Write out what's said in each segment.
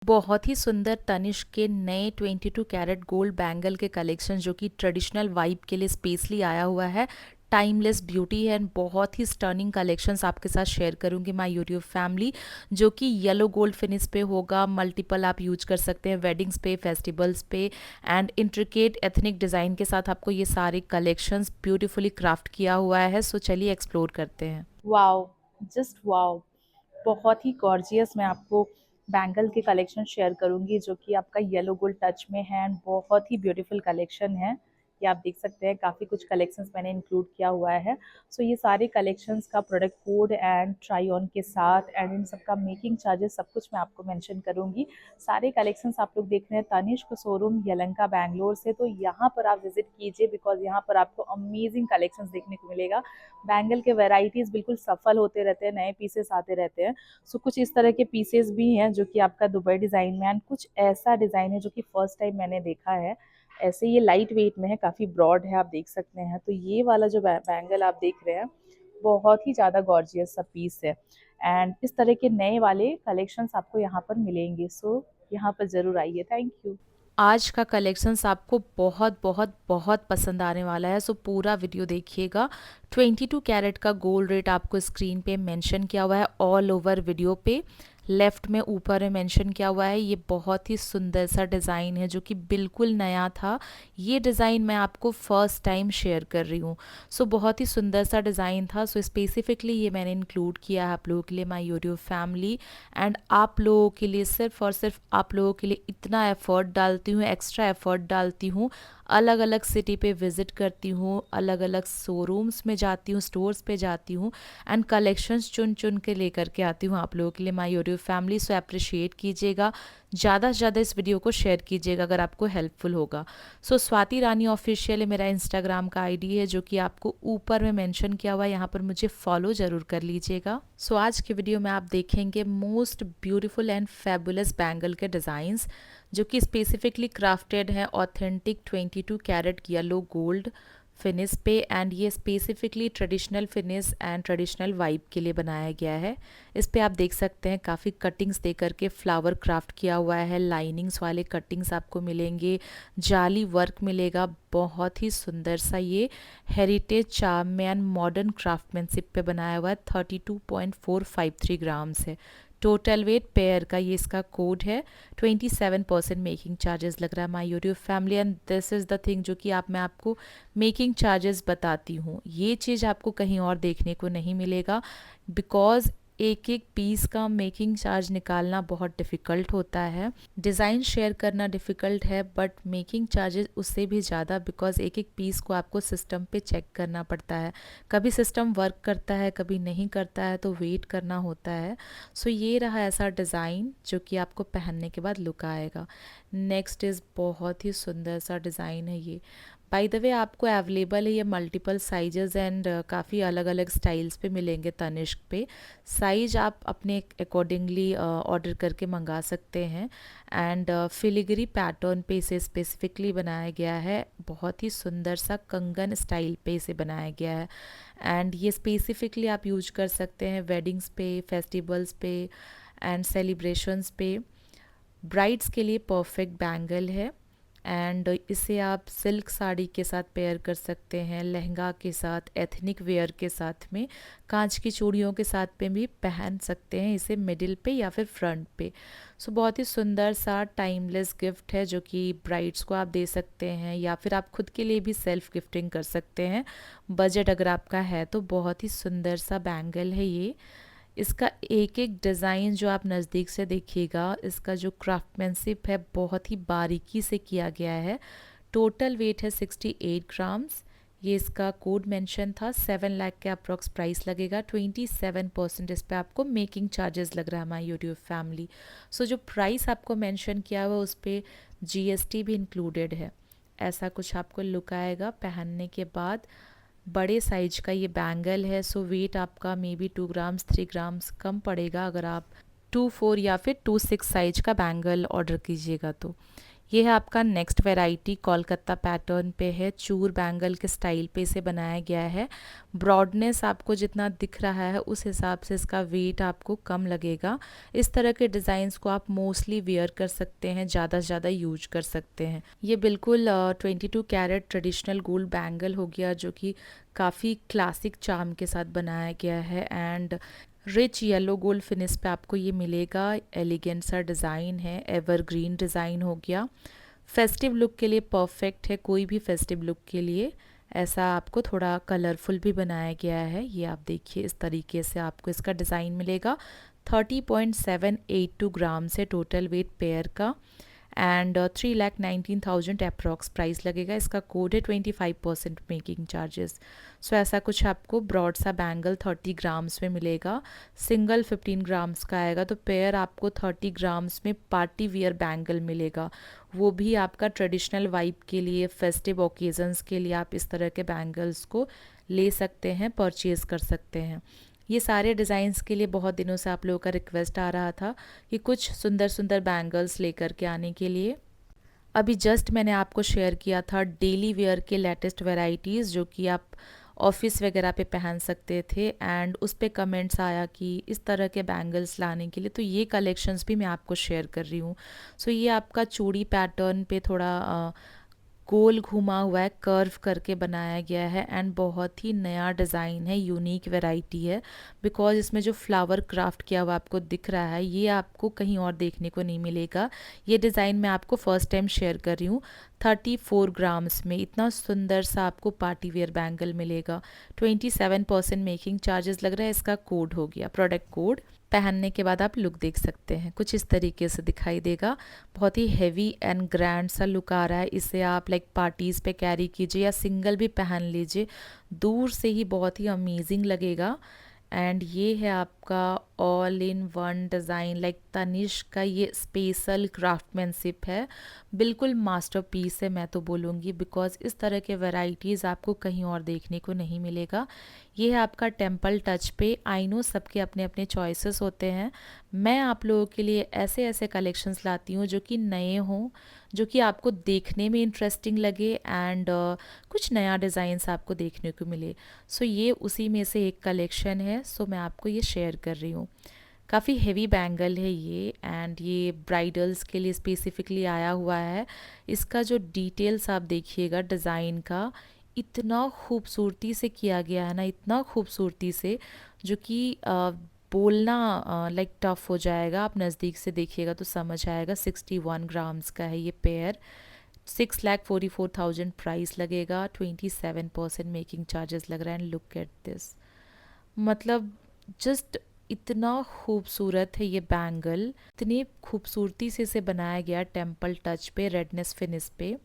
बहुत ही सुंदर तनिष्क के नए 22 कैरेट गोल्ड बैंगल के कलेक्शन जो कि ट्रेडिशनल वाइब के लिए स्पेशली आया हुआ है। टाइमलेस ब्यूटी है एंड बहुत ही स्टर्निंग कलेक्शंस आपके साथ शेयर करूंगी माय यूट्यूब फैमिली, जो कि येलो गोल्ड फिनिश पे होगा। मल्टीपल आप यूज कर सकते हैं वेडिंग्स पे, फेस्टिवल्स पे एंड इंट्रिकेट एथनिक डिज़ाइन के साथ आपको ये सारे कलेक्शंस ब्यूटीफुली क्राफ्ट किया हुआ है। सो चलिए एक्सप्लोर करते हैं। Wow, just wow. बहुत ही गॉर्जियस मैं आपको बैंगल के कलेक्शन शेयर करूंगी जो कि आपका येलो गोल्ड टच में है एंड बहुत ही ब्यूटीफुल कलेक्शन है। ये आप देख सकते हैं, काफ़ी कुछ कलेक्शंस मैंने इंक्लूड किया हुआ है। सो ये सारे कलेक्शंस का product code and try on के साथ एंड इन सब का मेकिंग चार्जेस सब कुछ मैं आपको मेंशन करूंगी। सारे कलेक्शंस आप लोग देख रहे हैं तनिष्क शोरूम यलहंका बैंगलोर से, तो यहाँ पर आप विजिट कीजिए बिकॉज यहाँ पर आपको अमेजिंग कलेक्शंस देखने को मिलेगा। बैंगल के वेराइटीज़ बिल्कुल सफल होते रहते हैं, नए पीसेस आते रहते हैं। सो कुछ इस तरह के पीसेस भी हैं जो कि आपका दुबई डिज़ाइन में एंड कुछ ऐसा डिज़ाइन है जो कि फर्स्ट टाइम मैंने देखा है। ऐसे ये लाइट वेट में है, काफ़ी ब्रॉड है, आप देख सकते हैं। तो ये वाला जो बैंगल आप देख रहे हैं बहुत ही ज़्यादा गॉर्जियस सा पीस है एंड इस तरह के नए वाले कलेक्शंस आपको यहाँ पर मिलेंगे। सो यहाँ पर ज़रूर आइए। Thank you. आज का कलेक्शंस आपको बहुत बहुत बहुत पसंद आने वाला है, सो पूरा वीडियो देखिएगा। 22 कैरेट का गोल्ड रेट आपको स्क्रीन पे मेंशन किया हुआ है ऑल ओवर वीडियो पे। लेफ्ट में ऊपर में मेंशन किया हुआ है। ये बहुत ही सुंदर सा डिज़ाइन है जो कि बिल्कुल नया था। ये डिज़ाइन मैं आपको फर्स्ट टाइम शेयर कर रही हूँ। सो बहुत ही सुंदर सा डिज़ाइन था। सो स्पेसिफिकली ये मैंने इंक्लूड किया है आप लोगों के लिए, माय यूट्यूब फैमिली। एंड आप लोगों के लिए, सिर्फ और सिर्फ आप लोगों के लिए इतना एफर्ट डालती हूँ, एक्स्ट्रा एफर्ट डालती हूँ। अलग अलग सिटी पे विज़िट करती हूँ, अलग अलग शोरूम्स में जाती हूँ, स्टोर्स पे जाती हूँ एंड कलेक्शंस चुन चुन के लेकर के आती हूँ आप लोगों के लिए, my YouTube family. So appreciate कीजिएगा, ज़्यादा से ज़्यादा इस वीडियो को शेयर कीजिएगा अगर आपको हेल्पफुल होगा। सो स्वाति रानी ऑफिशियल मेरा इंस्टाग्राम का आईडी है जो कि आपको ऊपर में मेंशन किया हुआ है, यहाँ पर मुझे फॉलो ज़रूर कर लीजिएगा। सो आज की वीडियो में आप देखेंगे most beautiful and fabulous bangle के डिज़ाइंस जो कि स्पेसिफिकली क्राफ्टेड है authentic 22 carat yellow gold finish पे एंड ये specifically traditional finish and traditional vibe के लिए बनाया गया है। इस पे आप देख सकते हैं काफ़ी कटिंग्स दे करके फ्लावर क्राफ्ट किया हुआ है। लाइनिंग्स वाले कटिंग्स आपको मिलेंगे, जाली वर्क मिलेगा। बहुत ही सुंदर सा ये हेरिटेज चार्म में एंड मॉडर्न क्राफ्टमैनशिप पे बनाया हुआ है। 32.453 ग्राम्स है टोटल वेट पेयर का। ये इसका कोड है। 27% मेकिंग चार्जेस लग रहा है my YouTube family and this is the thing जो कि आप मैं आपको मेकिंग चार्जेस बताती हूँ। ये चीज़ आपको कहीं और देखने को नहीं मिलेगा बिकॉज एक एक पीस का मेकिंग चार्ज निकालना बहुत डिफ़िकल्ट होता है। डिज़ाइन शेयर करना डिफ़िकल्ट है बट मेकिंग चार्जेस उससे भी ज़्यादा, बिकॉज एक एक पीस को आपको सिस्टम पे चेक करना पड़ता है। कभी सिस्टम वर्क करता है, कभी नहीं करता है, तो वेट करना होता है। सो ये रहा ऐसा डिज़ाइन जो कि आपको पहनने के बाद लुक आएगा। नेक्स्ट इज़ बहुत ही सुंदर सा डिज़ाइन है ये। बाय द वे आपको अवेलेबल है ये मल्टीपल साइजेस एंड काफ़ी अलग अलग स्टाइल्स पे मिलेंगे तनिष्क पे। साइज आप अपने अकॉर्डिंगली ऑर्डर करके मंगा सकते हैं एंड फिलिग्री पैटर्न पे इसे स्पेसिफिकली बनाया गया है। बहुत ही सुंदर सा कंगन स्टाइल पे इसे बनाया गया है एंड ये स्पेसिफिकली आप यूज कर सकते हैं वेडिंग्स पे, फेस्टिवल्स पे एंड सेलिब्रेशंस पे। ब्राइड्स के लिए परफेक्ट बैंगल है एंड इसे आप सिल्क साड़ी के साथ पेयर कर सकते हैं, लहंगा के साथ, एथनिक वेयर के साथ में, कांच की चूड़ियों के साथ में भी पहन सकते हैं इसे मिडिल पे या फिर फ्रंट पे। सो बहुत ही सुंदर सा टाइमलेस गिफ्ट है जो कि ब्राइड्स को आप दे सकते हैं या फिर आप खुद के लिए भी सेल्फ गिफ्टिंग कर सकते हैं, बजट अगर आपका है तो। बहुत ही सुंदर सा बैंगल है ये। इसका एक एक डिज़ाइन जो आप नज़दीक से देखिएगा, इसका जो क्राफ्टमैनशिप है बहुत ही बारीकी से किया गया है। टोटल वेट है 68 ग्राम्स। ये इसका कोड मेंशन था। 7 लाख के अप्रॉक्स प्राइस लगेगा। 27% इस पे आपको मेकिंग चार्जेस लग रहा है माय यूट्यूब फैमिली। सो जो प्राइस आपको मेंशन किया हुआ उस पर जीएसटी भी इंक्लूडेड है। ऐसा कुछ आपको लुक आएगा पहनने के बाद। बड़े साइज का ये बैंगल है, सो वेट आपका मे बी 2 ग्राम्स 3 ग्राम्स कम पड़ेगा अगर आप 24 या फिर 26 साइज का बैंगल ऑर्डर कीजिएगा तो। ये है आपका नेक्स्ट वैरायटी, कोलकाता पैटर्न पे है, चूर बैंगल के स्टाइल पे इसे बनाया गया है। ब्रॉडनेस आपको जितना दिख रहा है उस हिसाब से इसका वेट आपको कम लगेगा। इस तरह के डिज़ाइंस को आप मोस्टली वेयर कर सकते हैं, ज़्यादा से ज़्यादा यूज कर सकते हैं। ये बिल्कुल 22 कैरेट ट्रेडिशनल गोल्ड बैंगल हो गया, जो कि काफ़ी क्लासिक चार्म के साथ बनाया गया है and rich yellow gold finish पे आपको ये मिलेगा। एलिगेंट सा डिज़ाइन है, एवरग्रीन डिज़ाइन हो गया। फेस्टिव लुक के लिए परफेक्ट है, कोई भी फेस्टिव लुक के लिए। ऐसा आपको थोड़ा कलरफुल भी बनाया गया है। ये आप देखिए, इस तरीके से आपको इसका डिज़ाइन मिलेगा। 30.782 ग्राम से टोटल वेट पेयर का एंड 3,19,000 अप्रॉक्स प्राइस लगेगा। इसका कोड है 25% मेकिंग चार्जेस। सो ऐसा कुछ आपको ब्रॉड सा बैंगल 30 ग्राम्स में मिलेगा। सिंगल 15 ग्राम्स का आएगा, तो पेयर आपको 30 ग्राम्स में पार्टी वियर बैंगल मिलेगा। वो भी आपका ट्रेडिशनल वाइब के लिए, फेस्टिव ओकेजन्स के लिए आप इस तरह के बैंगल्स को ले सकते हैं, परचेज़ कर सकते हैं। ये सारे डिज़ाइंस के लिए बहुत दिनों से आप लोगों का रिक्वेस्ट आ रहा था कि कुछ सुंदर सुंदर बैंगल्स लेकर के आने के लिए। अभी जस्ट मैंने आपको शेयर किया था डेली वेयर के लेटेस्ट वैरायटीज़, जो कि आप ऑफिस वगैरह पे पहन सकते थे एंड उस पे कमेंट्स आया कि इस तरह के बैंगल्स लाने के लिए, तो ये कलेक्शंस भी मैं आपको शेयर कर रही हूँ। सो ये आपका चूड़ी पैटर्न पे थोड़ा गोल घुमा हुआ है, कर्व करके बनाया गया है एंड बहुत ही नया डिज़ाइन है, यूनिक वैरायटी है। बिकॉज इसमें जो फ्लावर क्राफ्ट किया हुआ आपको दिख रहा है, ये आपको कहीं और देखने को नहीं मिलेगा। ये डिज़ाइन मैं आपको फर्स्ट टाइम शेयर कर रही हूँ। 34 ग्राम्स में इतना सुंदर सा आपको पार्टी वेयर बैंगल मिलेगा। 27% मेकिंग चार्जेस लग रहा है। इसका कोड हो गया, प्रोडक्ट कोड। पहनने के बाद आप लुक देख सकते हैं, कुछ इस तरीके से दिखाई देगा। बहुत ही हैवी एंड ग्रैंड सा लुक आ रहा है। इसे आप लाइक पार्टीज़ पे कैरी कीजिए या सिंगल भी पहन लीजिए, दूर से ही बहुत ही अमेजिंग लगेगा। एंड ये है आपका all in one design, like Tanishq का ये स्पेशल क्राफ्टमैनशिप है, बिल्कुल मास्टरपीस है मैं तो बोलूँगी। बिकॉज इस तरह के वैरायटीज़ आपको कहीं और देखने को नहीं मिलेगा। ये है आपका टेम्पल टच पे। आई नो सबके अपने अपने चॉइसेस होते हैं। मैं आप लोगों के लिए ऐसे ऐसे कलेक्शंस लाती हूँ जो कि नए हों, जो कि आपको देखने में इंटरेस्टिंग लगे एंड कुछ नया डिज़ाइंस आपको देखने को मिले। सो ये उसी में से एक कलेक्शन है। सो मैं आपको ये शेयर कर रही हूँ। काफ़ी हेवी बैंगल है ये एंड ये ब्राइडल्स के लिए स्पेसिफिकली आया हुआ है। इसका जो डिटेल्स आप देखिएगा डिज़ाइन का, इतना खूबसूरती से किया गया है ना, इतना खूबसूरती से, जो कि बोलना लाइक टफ हो जाएगा। आप नज़दीक से देखिएगा तो समझ आएगा। 61 ग्राम्स का है ये पेयर। 6,44,000 प्राइस लगेगा। 27% मेकिंग चार्जेस लग रहा है एंड लुक एट दिस। मतलब जस्ट इतना खूबसूरत है ये बैंगल, इतनी खूबसूरती से इसे बनाया गया टेम्पल टच पे, रेडनेस फिनिश पे।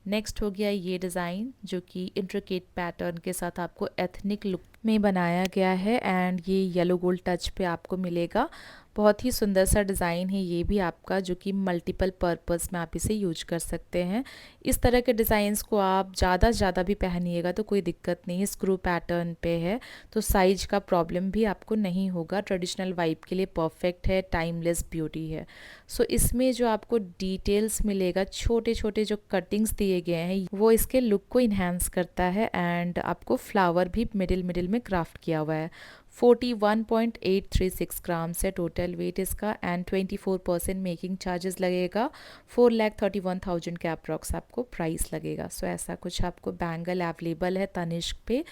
नेक्स्ट हो गया ये डिज़ाइन, जो कि इंट्रिकेट पैटर्न के साथ आपको एथनिक लुक में बनाया गया है एंड ये येलो गोल्ड टच पे आपको मिलेगा। बहुत ही सुंदर सा डिज़ाइन है ये भी आपका, जो कि मल्टीपल पर्पस में आप इसे यूज कर सकते हैं। इस तरह के डिज़ाइंस को आप ज़्यादा से ज़्यादा भी पहनिएगा तो कोई दिक्कत नहीं है। स्क्रू पैटर्न पे है तो साइज का प्रॉब्लम भी आपको नहीं होगा। ट्रेडिशनल वाइब के लिए परफेक्ट है, टाइमलेस ब्यूटी है। सो इसमें जो आपको डिटेल्स मिलेगा, छोटे छोटे जो कटिंग्स दिए गए हैं, वो इसके लुक को इन्हेंस करता है एंड आपको फ्लावर भी मिडिल मिडिल में क्राफ्ट किया हुआ है। 41.836 ग्राम से टोटल वेट इसका एंड 24% मेकिंग चार्जेस लगेगा। 4,31,000 के अप्रॉक्स आपको प्राइस लगेगा। सो ऐसा कुछ आपको बैंगल अवेलेबल है तनिष्क पे।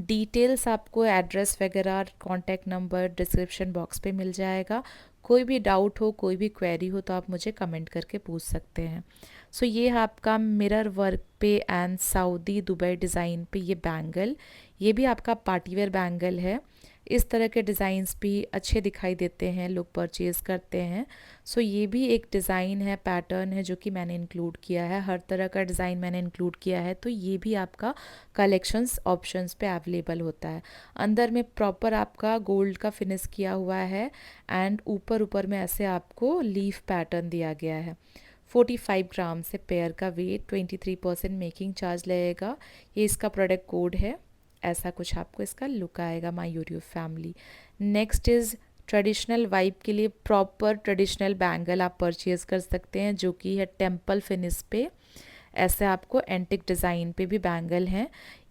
डिटेल्स आपको एड्रेस वगैरह, कॉन्टैक्ट नंबर डिस्क्रिप्शन बॉक्स पे मिल जाएगा। कोई भी डाउट हो, कोई भी क्वेरी हो तो आप मुझे कमेंट करके पूछ सकते हैं। सो ये है आपका मिरर वर्क पे एंड सऊदी दुबई डिज़ाइन पे ये बैंगल। ये भी आपका पार्टीवेयर बैंगल है। इस तरह के डिज़ाइंस भी अच्छे दिखाई देते हैं, लोग परचेज़ करते हैं। सो ये भी एक डिज़ाइन है, पैटर्न है, जो कि मैंने इंक्लूड किया है। हर तरह का डिज़ाइन मैंने इंक्लूड किया है, तो ये भी आपका कलेक्शंस ऑप्शंस पे अवेलेबल होता है। अंदर में प्रॉपर आपका गोल्ड का फिनिश किया हुआ है एंड ऊपर ऊपर में ऐसे आपको लीफ पैटर्न दिया गया है। 45 ग्राम से पेयर का वेट, 23% मेकिंग चार्ज लगेगा। ये इसका प्रोडक्ट कोड है। ऐसा कुछ आपको इसका लुक आएगा my YouTube family. Next is traditional vibe के लिए प्रॉपर ट्रेडिशनल बैंगल आप परचेज़ कर सकते हैं, जो कि है टेम्पल फिनिश पे। ऐसे आपको एंटिक डिज़ाइन पे भी बैंगल हैं।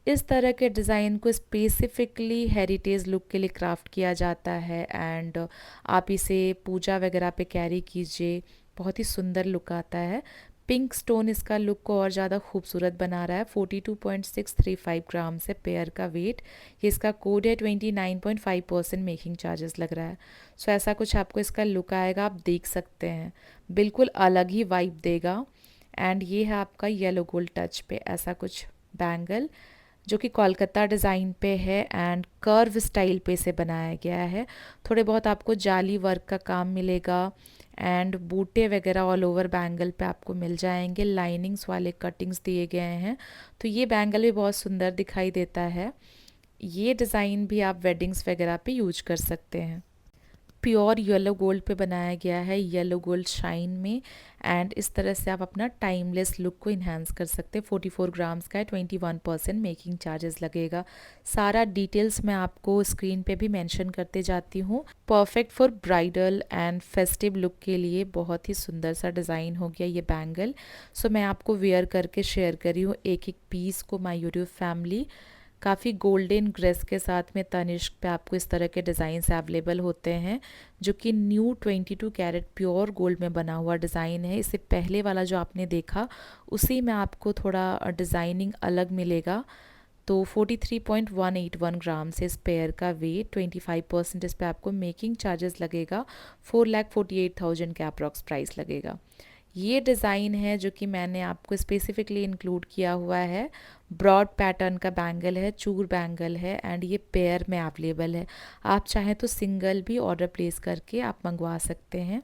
इस तरह के डिज़ाइन को स्पेसिफिकली हेरिटेज लुक के लिए क्राफ्ट किया जाता है, एंड आप इसे पूजा वगैरह पे कैरी कीजिए, बहुत ही सुंदर लुक आता है। पिंक स्टोन इसका लुक को और ज़्यादा खूबसूरत बना रहा है। 42.635 ग्राम से पेयर का वेट। ये इसका कोड है। 29.5% मेकिंग चार्जेस लग रहा है। सो ऐसा कुछ आपको इसका लुक आएगा, आप देख सकते हैं, बिल्कुल अलग ही वाइब देगा। एंड ये है आपका येलो गोल्ड टच पे ऐसा कुछ बैंगल, जो कि कोलकाता डिज़ाइन पे है एंड कर्व स्टाइल पे से बनाया गया है। थोड़े बहुत आपको जाली वर्क का काम मिलेगा एंड बूटे वगैरह ऑल ओवर बैंगल पे आपको मिल जाएंगे। लाइनिंग्स वाले कटिंग्स दिए गए हैं, तो ये बैंगल भी बहुत सुंदर दिखाई देता है। ये डिज़ाइन भी आप वेडिंग्स वगैरह पे यूज कर सकते हैं। प्योर येलो गोल्ड पे बनाया गया है, येलो गोल्ड शाइन में। एंड इस तरह से आप अपना टाइमलेस लुक को इन्हांस कर सकते हैं। 44 ग्राम्स का है। 21% मेकिंग चार्जेस लगेगा। सारा डिटेल्स मैं आपको स्क्रीन पे भी मेंशन करते जाती हूँ। Perfect for bridal and festive look के लिए बहुत ही सुंदर सा डिज़ाइन हो गया ये बैंगल। सो मैं आपको वेयर करके शेयर करी हूँ एक एक पीस को माय यूट्यूब फैमिली। काफ़ी गोल्डन ग्रेस के साथ में तनिष्क पे आपको इस तरह के डिज़ाइंस अवेलेबल होते हैं, जो कि न्यू 22 कैरेट प्योर गोल्ड में बना हुआ डिज़ाइन है। इससे पहले वाला जो आपने देखा, उसी में आपको थोड़ा डिज़ाइनिंग अलग मिलेगा। तो 43.181 ग्राम से इस पेयर का वेट। 25% इस पे आपको मेकिंग चार्जेस लगेगा। 4,48,000 का अप्रॉक्स प्राइस लगेगा। ये डिज़ाइन है जो कि मैंने आपको स्पेसिफिकली इंक्लूड किया हुआ है। ब्रॉड पैटर्न का बैंगल है, चूर बैंगल है, एंड ये पेयर में अवेलेबल है। आप चाहें तो सिंगल भी ऑर्डर प्लेस करके आप मंगवा सकते हैं।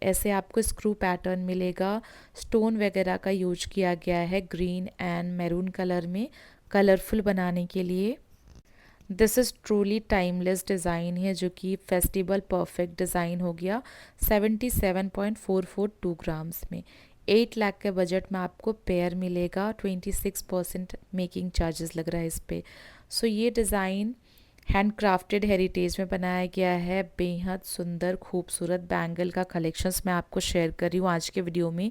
ऐसे आपको स्क्रू पैटर्न मिलेगा। स्टोन वगैरह का यूज किया गया है ग्रीन एंड मैरून कलर में, कलरफुल बनाने के लिए। This is truly timeless design है, जो कि फेस्टिवल परफेक्ट डिज़ाइन हो गया। 77.442 ग्राम्स में 8 लाख के बजट में आपको पेयर मिलेगा। 26% मेकिंग चार्जेस लग रहा है इस पे। सो ये डिज़ाइन हैंड क्राफ्टेड हेरिटेज में बनाया गया है। बेहद सुंदर खूबसूरत बैंगल का कलेक्शंस मैं आपको शेयर कर रही हूँ आज के वीडियो में,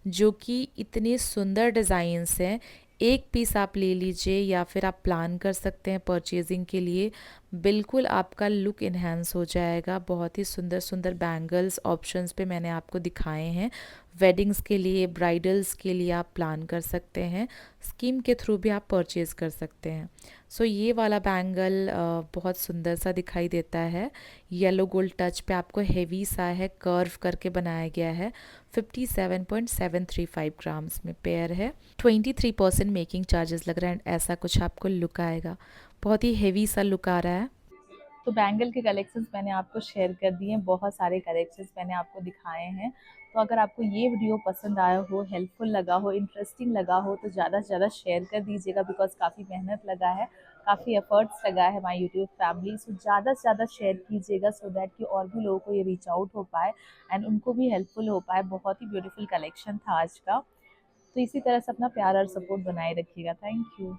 जो कि इतने सुंदर डिज़ाइंस हैं। एक पीस आप ले लीजिए या फिर आप प्लान कर सकते हैं परचेजिंग के लिए, बिल्कुल आपका लुक इन्हेंस हो जाएगा। बहुत ही सुंदर सुंदर बैंगल्स ऑप्शंस पे मैंने आपको दिखाए हैं। वेडिंग्स के लिए, ब्राइडल्स के लिए आप प्लान कर सकते हैं। स्कीम के थ्रू भी आप परचेज़ कर सकते हैं। सो ये वाला बैंगल बहुत सुंदर सा दिखाई देता है। येलो गोल्ड टच पे आपको हेवी सा है, कर्व करके बनाया गया है। 57.735 ग्राम्स में पेयर है। 23% मेकिंग चार्जेस लग रहा है, एंड ऐसा कुछ आपको लुक आएगा। बहुत ही हेवी सा लुक आ रहा है। तो बैंगल के कलेक्शंस मैंने आपको शेयर कर दिए हैं, बहुत सारे कलेक्शंस मैंने आपको दिखाए हैं। तो अगर आपको ये वीडियो पसंद आया हो, हेल्पफुल लगा हो, इंटरेस्टिंग लगा हो, तो ज़्यादा से ज़्यादा शेयर कर दीजिएगा, बिकॉज़ काफ़ी मेहनत लगा है, काफ़ी एफर्ट्स लगा है माय यूट्यूब फैमिली। सो ज़्यादा से ज़्यादा शेयर कीजिएगा, सो दैट कि और भी लोगों को ये रीच आउट हो पाए एंड उनको भी हेल्पफुल हो पाए। बहुत ही ब्यूटीफुल कलेक्शन था आज का। तो इसी तरह से अपना प्यार और सपोर्ट बनाए रखिएगा। Thank you.